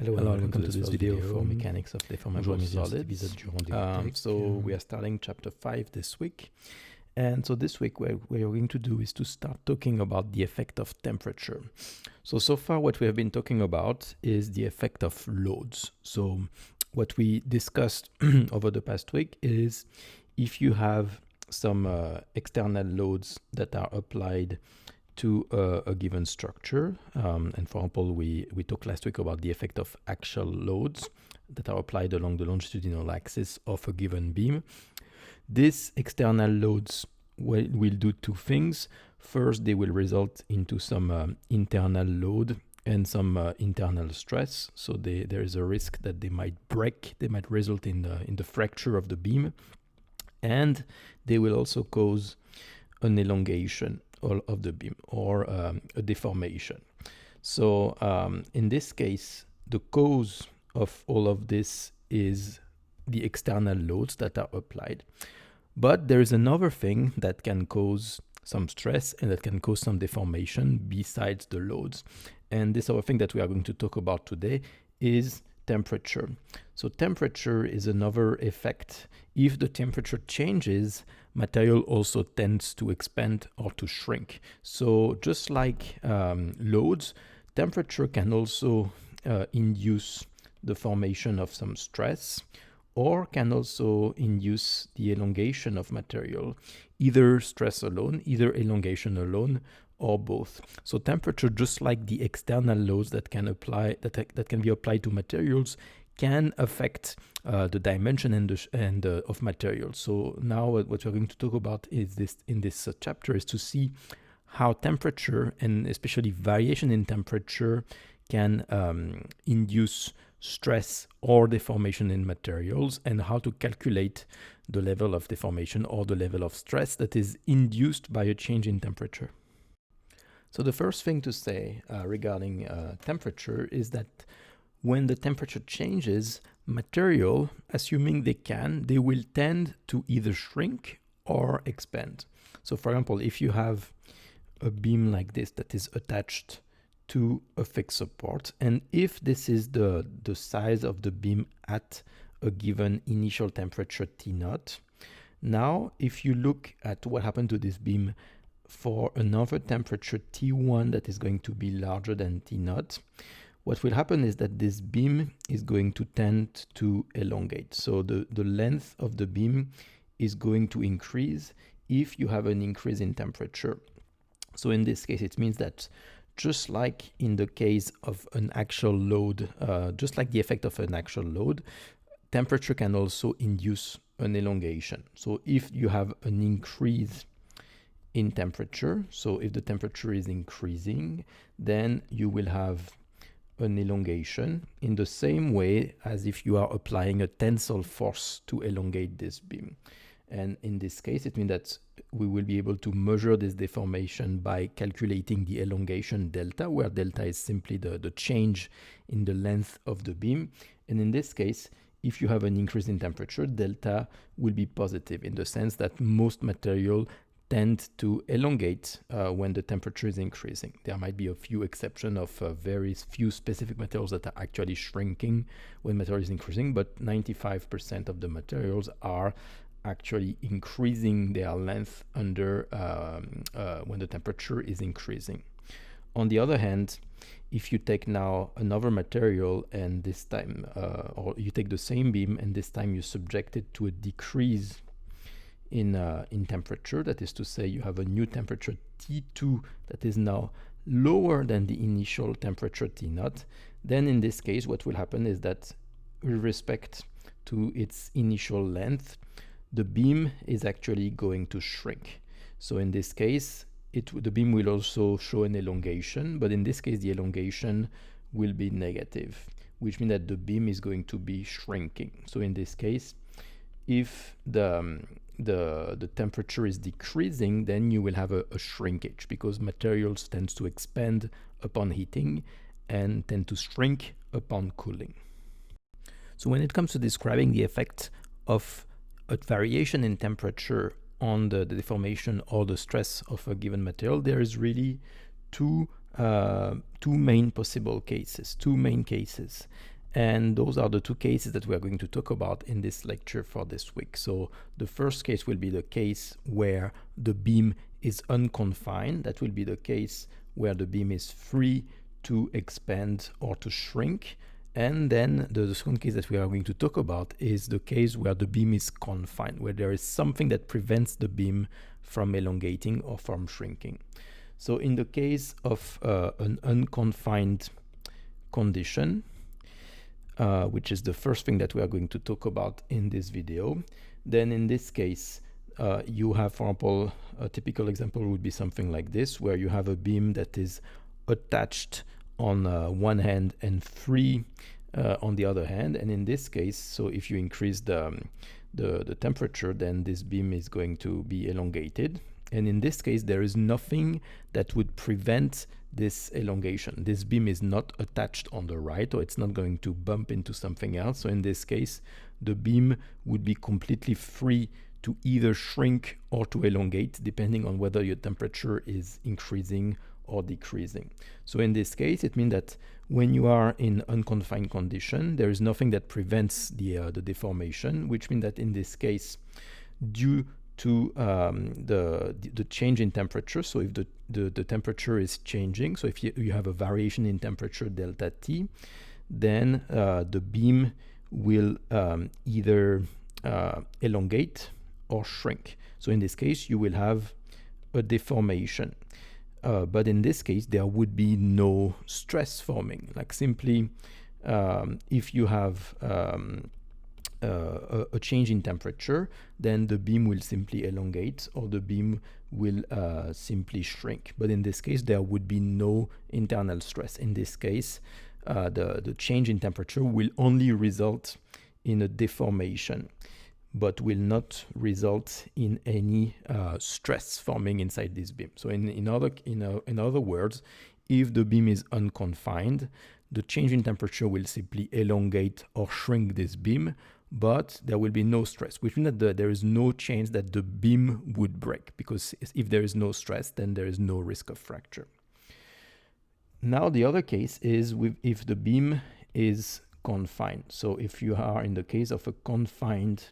Hello and welcome to this video for Mechanics of Deformable Solids. So we are starting chapter 5 this week. And so this week what we are going to do is to start talking about the effect of temperature. So far what we have been talking about is the effect of loads. So what we discussed over the past week is if you have some external loads that are applied to a given structure. And for example, we talked last week about the effect of axial loads that are applied along the longitudinal axis of a given beam. These external loads will do two things. First, they will result into some internal load and some internal stress. So there is a risk that they might break, they might result in the fracture of the beam. And they will also cause an elongation of the beam or a deformation. So in this case, the cause of all of this is the external loads that are applied. But there is another thing that can cause some stress and that can cause some deformation besides the loads. And this other thing that we are going to talk about today is temperature. So temperature is another effect. If the temperature changes, material also tends to expand or to shrink. So just like loads, temperature can also induce the formation of some stress or can also induce the elongation of material, either stress alone, either elongation alone, or both. So temperature, just like the external loads that can be applied to materials, can affect the dimension of materials. So now what we're going to talk about is in this chapter is to see how temperature and especially variation in temperature can induce stress or deformation in materials, and how to calculate the level of deformation or the level of stress that is induced by a change in temperature. So the first thing to say regarding temperature is that when the temperature changes, material, assuming they will tend to either shrink or expand. So for example, if you have a beam like this that is attached to a fixed support, and if this is the size of the beam at a given initial temperature T0, now if you look at what happened to this beam for another temperature T1 that is going to be larger than T0, what will happen is that this beam is going to tend to elongate. So the length of the beam is going to increase if you have an increase in temperature. So in this case, it means that just like in the case of an axial load, just like the effect of an axial load, temperature can also induce an elongation. So if you have an increase in temperature, so if the temperature is increasing, then you will have an elongation in the same way as if you are applying a tensile force to elongate this beam. And in this case, it means that we will be able to measure this deformation by calculating the elongation delta, where delta is simply the change in the length of the beam. And in this case, if you have an increase in temperature, delta will be positive in the sense that most material tend to elongate when the temperature is increasing. There might be a few exceptions of very few specific materials that are actually shrinking when material is increasing, but 95% of the materials are actually increasing their length under when the temperature is increasing. On the other hand, if you take now another material and this time, or you take the same beam and this time you subject it to a decrease in temperature, that is to say you have a new temperature T2 that is now lower than the initial temperature T0, then in this case what will happen is that with respect to its initial length, the beam is actually going to shrink. So in this case, the beam will also show an elongation, but in this case, the elongation will be negative, which means that the beam is going to be shrinking. So in this case, if the temperature is decreasing, then you will have a shrinkage because materials tend to expand upon heating and tend to shrink upon cooling. So when it comes to describing the effect of a variation in temperature on the deformation or the stress of a given material, there is really two two main possible cases, two main cases. And those are the two cases that we are going to talk about in this lecture for this week. So the first case will be the case where the beam is unconfined. That will be the case where the beam is free to expand or to shrink. And then the second case that we are going to talk about is the case where the beam is confined, where there is something that prevents the beam from elongating or from shrinking. So in the case of an unconfined condition, which is the first thing that we are going to talk about in this video, then in this case, you have, for example, a typical example would be something like this, where you have a beam that is attached on one hand and free on the other hand. And in this case, so if you increase the temperature, then this beam is going to be elongated. And in this case, there is nothing that would prevent this elongation. This beam is not attached on the right, or it's not going to bump into something else. So in this case, the beam would be completely free to either shrink or to elongate, depending on whether your temperature is increasing or decreasing. So in this case, it means that when you are in unconfined condition, there is nothing that prevents the deformation, which means that in this case, due to the change in temperature, so if the temperature is changing, so if you have a variation in temperature delta T, then the beam will either elongate or shrink. So in this case, you will have a deformation. But in this case, there would be no stress forming. Like simply, if you have a change in temperature, then the beam will simply elongate or the beam will simply shrink. But in this case, there would be no internal stress. In this case, the change in temperature will only result in a deformation, but will not result in any stress forming inside this beam. So in other words, if the beam is unconfined, the change in temperature will simply elongate or shrink this beam, but there will be no stress, which means that there is no chance that the beam would break, because if there is no stress, then there is no risk of fracture. Now the other case is if the beam is confined. So if you are in the case of a confined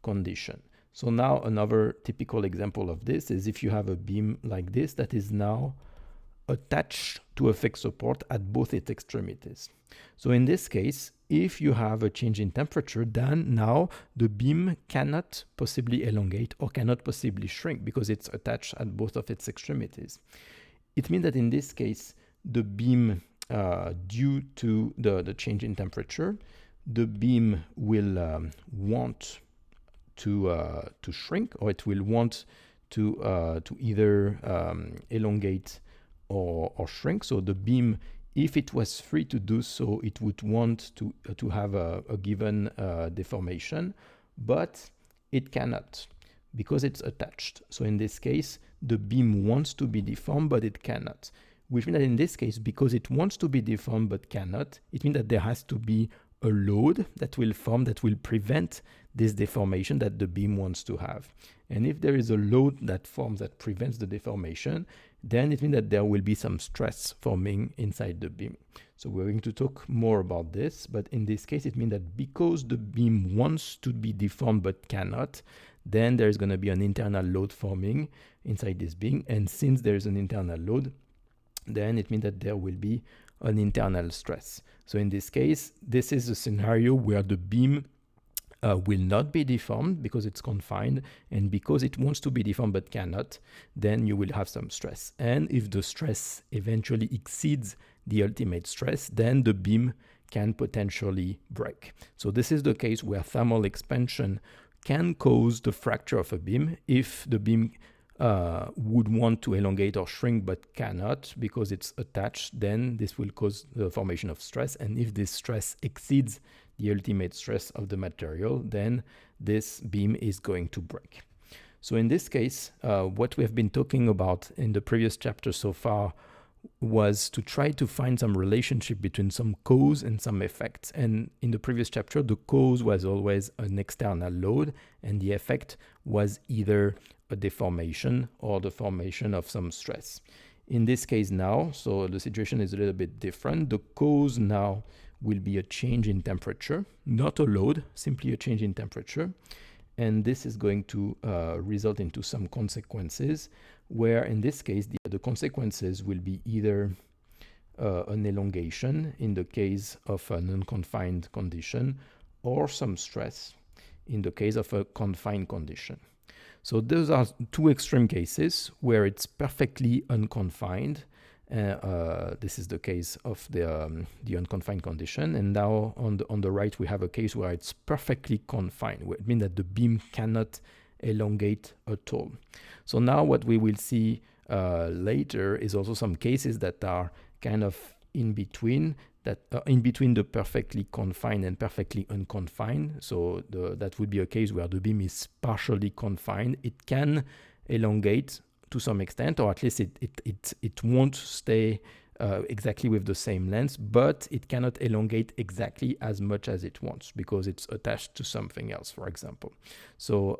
condition. So now another typical example of this is if you have a beam like this that is now attached to a fixed support at both its extremities. So in this case, if you have a change in temperature, then now the beam cannot possibly elongate or cannot possibly shrink because it's attached at both of its extremities. It means that in this case, the beam, due to the change in temperature, the beam will want to shrink, or it will want to either elongate or shrink. So the beam, if it was free to do so, it would want to have a given deformation, but it cannot because it's attached. So in this case, the beam wants to be deformed, but it cannot. Which means that in this case, because it wants to be deformed but cannot, it means that there has to be a load that will form that will prevent this deformation that the beam wants to have. And if there is a load that forms that prevents the deformation, then it means that there will be some stress forming inside the beam. So we're going to talk more about this, but in this case, it means that because the beam wants to be deformed but cannot, then there's going to be an internal load forming inside this beam. And since there's an internal load, then it means that there will be an internal stress. So in this case, this is a scenario where the beam will not be deformed because it's confined, and because it wants to be deformed but cannot, then you will have some stress. And if the stress eventually exceeds the ultimate stress, then the beam can potentially break. So this is the case where thermal expansion can cause the fracture of a beam if the beam would want to elongate or shrink but cannot because it's attached. Then this will cause the formation of stress, and if this stress exceeds the ultimate stress of the material, then this beam is going to break. So in this case, what we have been talking about in the previous chapter so far was to try to find some relationship between some cause and some effects. And in the previous chapter, the cause was always an external load, and the effect was either a deformation or the formation of some stress. in this case now, so the situation is a little bit different. The cause now will be a change in temperature, not a load, simply a change in temperature. And this is going to result into some consequences, where in this case, the consequences will be either an elongation in the case of an unconfined condition, or some stress in the case of a confined condition. So those are two extreme cases where it's perfectly unconfined. This is the case of the unconfined condition. And now on the right, we have a case where it's perfectly confined, which means that the beam cannot elongate at all. So now what we will see later is also some cases that are kind of in between, that in between the perfectly confined and perfectly unconfined. So that would be a case where the beam is partially confined. It can elongate to some extent, or at least it won't stay exactly with the same length, but it cannot elongate exactly as much as it wants because it's attached to something else, for example. So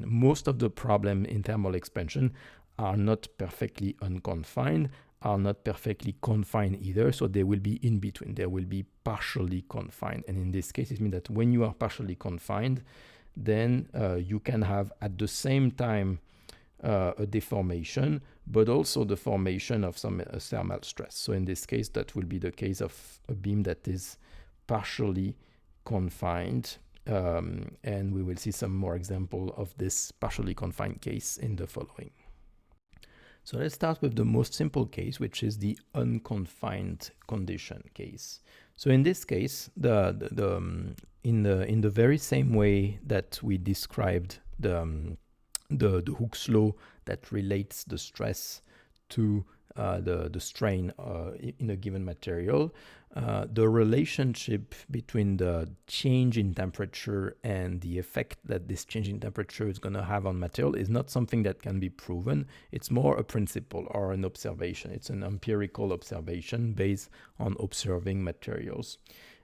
most of the problem in thermal expansion are not perfectly unconfined, are not perfectly confined either, so they will be in between. They will be partially confined. And in this case, it means that when you are partially confined, then you can have at the same time a deformation, but also the formation of some thermal stress. So in this case, that will be the case of a beam that is partially confined. And we will see some more example of this partially confined case in the following. So let's start with the most simple case, which is the unconfined condition case. So in this case, in the very same way that we described the Hooke's law that relates the stress to the strain in a given material, the relationship between the change in temperature and the effect that this change in temperature is going to have on material is not something that can be proven. It's more a principle or an observation. It's an empirical observation based on observing materials.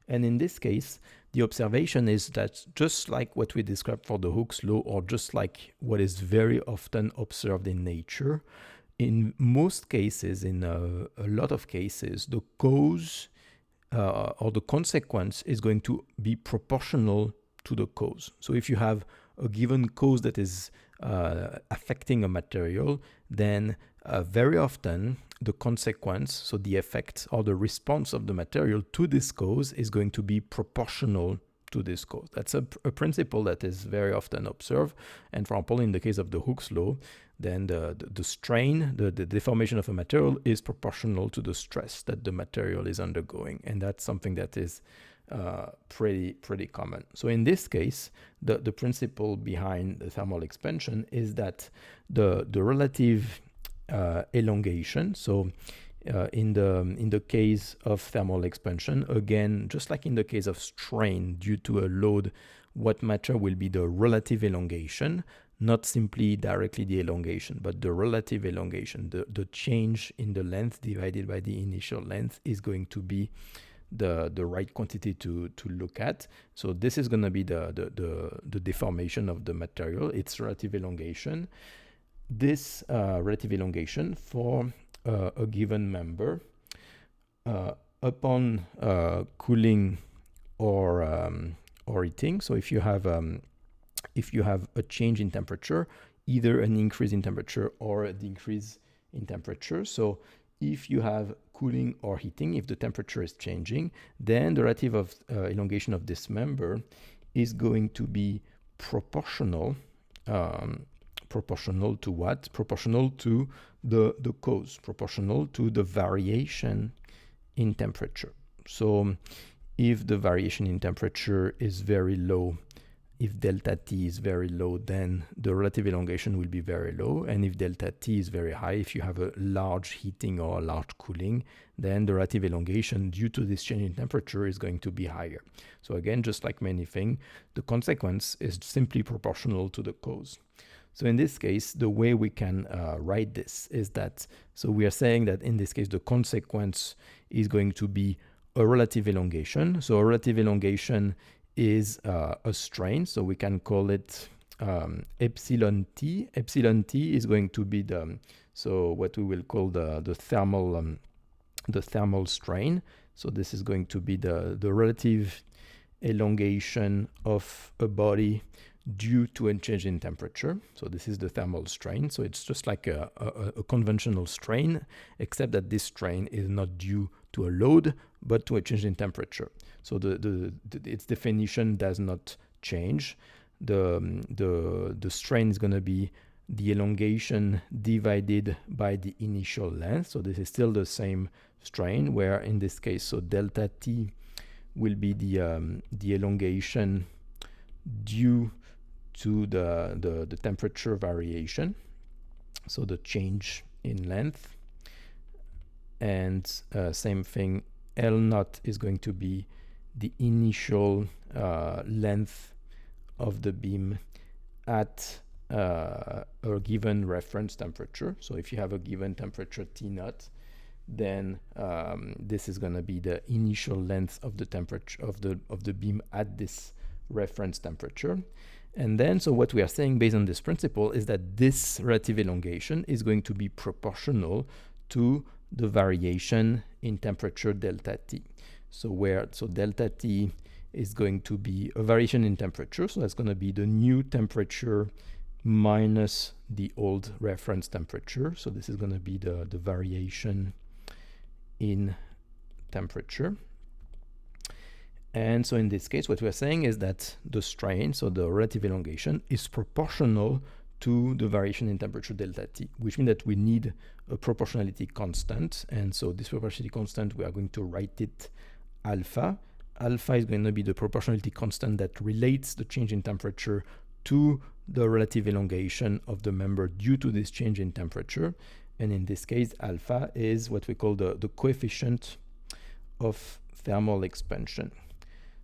And in this case, the observation is that just like what we described for the Hooke's law, or just like what is very often observed in nature, in most cases, in a lot of cases, the cause or the consequence is going to be proportional to the cause. So if you have a given cause that is affecting a material, then very often the consequence, so the effect or the response of the material to this cause, is going to be proportional to this cause. That's a principle that is very often observed. And for example, in the case of the Hooke's law, then the strain, the deformation of a material is proportional to the stress that the material is undergoing. And that's something that is pretty common. So in this case, the principle behind the thermal expansion is that the relative elongation, so in the case of thermal expansion, again, just like in the case of strain due to a load, what matter will be the relative elongation, not simply directly the elongation, but the relative elongation. The change in the length divided by the initial length is going to be the right quantity to look at. So this is going to be the deformation of the material, its relative elongation. This relative elongation for a given member upon cooling or heating. So if you have a change in temperature, either an increase in temperature or a decrease in temperature. So if you have cooling or heating, if the temperature is changing, then the relative of elongation of this member is going to be proportional. Proportional to what? Proportional to the cause, proportional to the variation in temperature. So if the variation in temperature is very low, if delta T is very low, then the relative elongation will be very low. And if delta T is very high, if you have a large heating or a large cooling, then the relative elongation due to this change in temperature is going to be higher. So again, just like many things, the consequence is simply proportional to the cause. So in this case, the way we can write this is that, so we are saying that in this case, the consequence is going to be a relative elongation. So a relative elongation is a strain, so we can call it epsilon T. Epsilon T is going to be the So what we will call the thermal strain. So this is going to be the relative elongation of a body due to a change in temperature. So this is the thermal strain. So it's just like a conventional strain, except that this strain is not due to a load, but to a change in temperature. So its definition does not change. The strain is going to be the elongation divided by the initial length. So this is still the same strain, where in this case, so delta T will be the elongation due to the temperature variation, so the change in length. And same thing, L naught is going to be the initial length of the beam at a given reference temperature. So if you have a given temperature T naught, then this is going to be the initial length of the temperature of the beam at this reference temperature. And then, so what we are saying based on this principle is that this relative elongation is going to be proportional to the variation in temperature delta T. So delta T is going to be a variation in temperature. So that's going to be the new temperature minus the old reference temperature. So this is going to be the variation in temperature. And so in this case, what we're saying is that the strain, so the relative elongation, is proportional to the variation in temperature delta T, which means that we need a proportionality constant. And so this proportionality constant, we are going to write it alpha. Alpha is going to be the proportionality constant that relates the change in temperature to the relative elongation of the member due to this change in temperature. And in this case, alpha is what we call the coefficient of thermal expansion.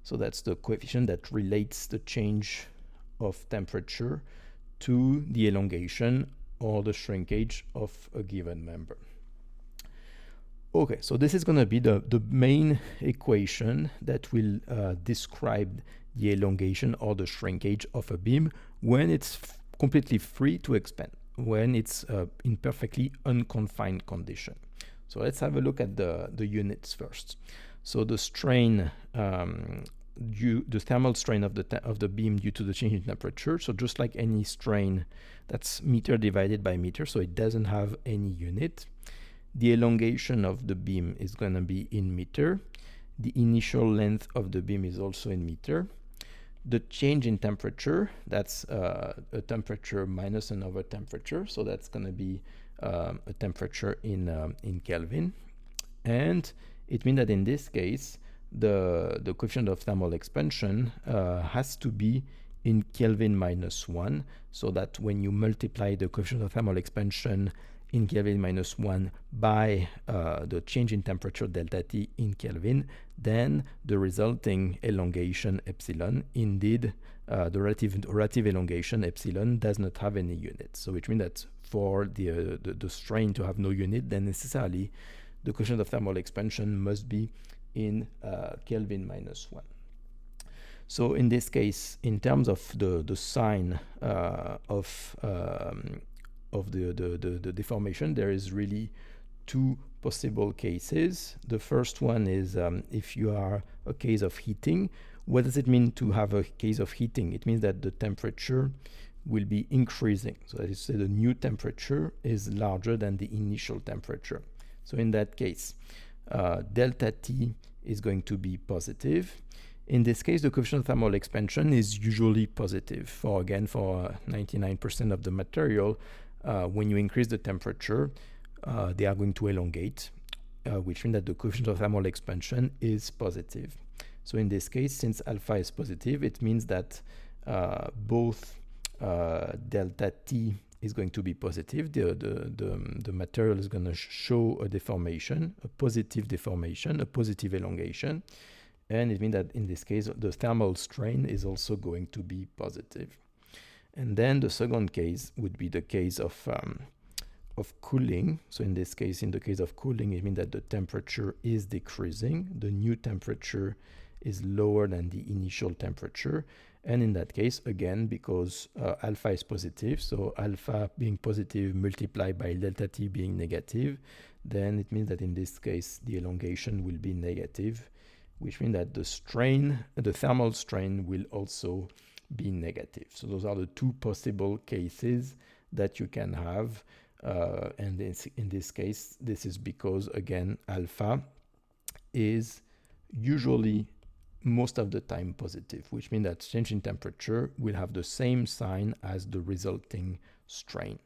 So that's the coefficient that relates the change of temperature to the elongation or the shrinkage of a given member. Okay, so this is going to be the main equation that will describe the elongation or the shrinkage of a beam when it's completely free to expand, when it's in perfectly unconfined condition. So let's have a look at the units first. So the strain, the thermal strain of the beam due to the change in temperature. So just like any strain, that's meter divided by meter, so it doesn't have any unit. The elongation of the beam is going to be in meter. The initial length of the beam is also in meter. The change in temperature, that's a temperature minus another temperature, so that's going to be a temperature in Kelvin. And it means that in this case, the coefficient of thermal expansion has to be in Kelvin minus 1, so that when you multiply the coefficient of thermal expansion in Kelvin minus 1 by the change in temperature delta T in Kelvin, then the resulting elongation epsilon, indeed, the relative elongation epsilon does not have any unit. So which means that for the strain to have no unit, then necessarily the coefficient of thermal expansion must be in Kelvin minus 1. So in this case, in terms of the sign of the deformation, there is really two possible cases. The first one is if you are a case of heating. What does it mean to have a case of heating? It means that the temperature will be increasing. So that is to say the new temperature is larger than the initial temperature. So in that case, delta T is going to be positive. In this case, the coefficient of thermal expansion is usually positive. For 99% of the material, when you increase the temperature, they are going to elongate, which means that the coefficient of thermal expansion is positive. So in this case, since alpha is positive, it means that both delta T is going to be positive. The material is going to show a deformation, a positive deformation, a positive elongation. And it means that in this case, the thermal strain is also going to be positive. And then the second case would be the case of cooling. So in this case, in the case of cooling, it means that the temperature is decreasing. The new temperature is lower than the initial temperature. And in that case, again, because alpha is positive, so alpha being positive multiplied by delta t being negative, then it means that in this case, the elongation will be negative, which means that the strain, the thermal strain, will also be negative. So those are the two possible cases that you can have. And in this case, this is because, again, alpha is usually most of the time positive, which means that change in temperature will have the same sign as the resulting strain.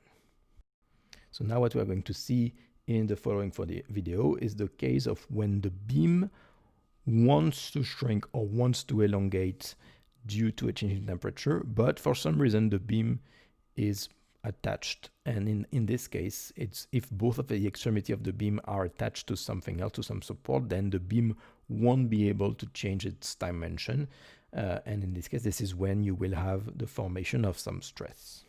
So now what we are going to see in the following video is the case of when the beam wants to shrink or wants to elongate due to a change in temperature, but for some reason the beam is attached. And in this case, it's if both of the extremity of the beam are attached to something else, to some support, then the beam won't be able to change its dimension. And in this case, this is when you will have the formation of some stress.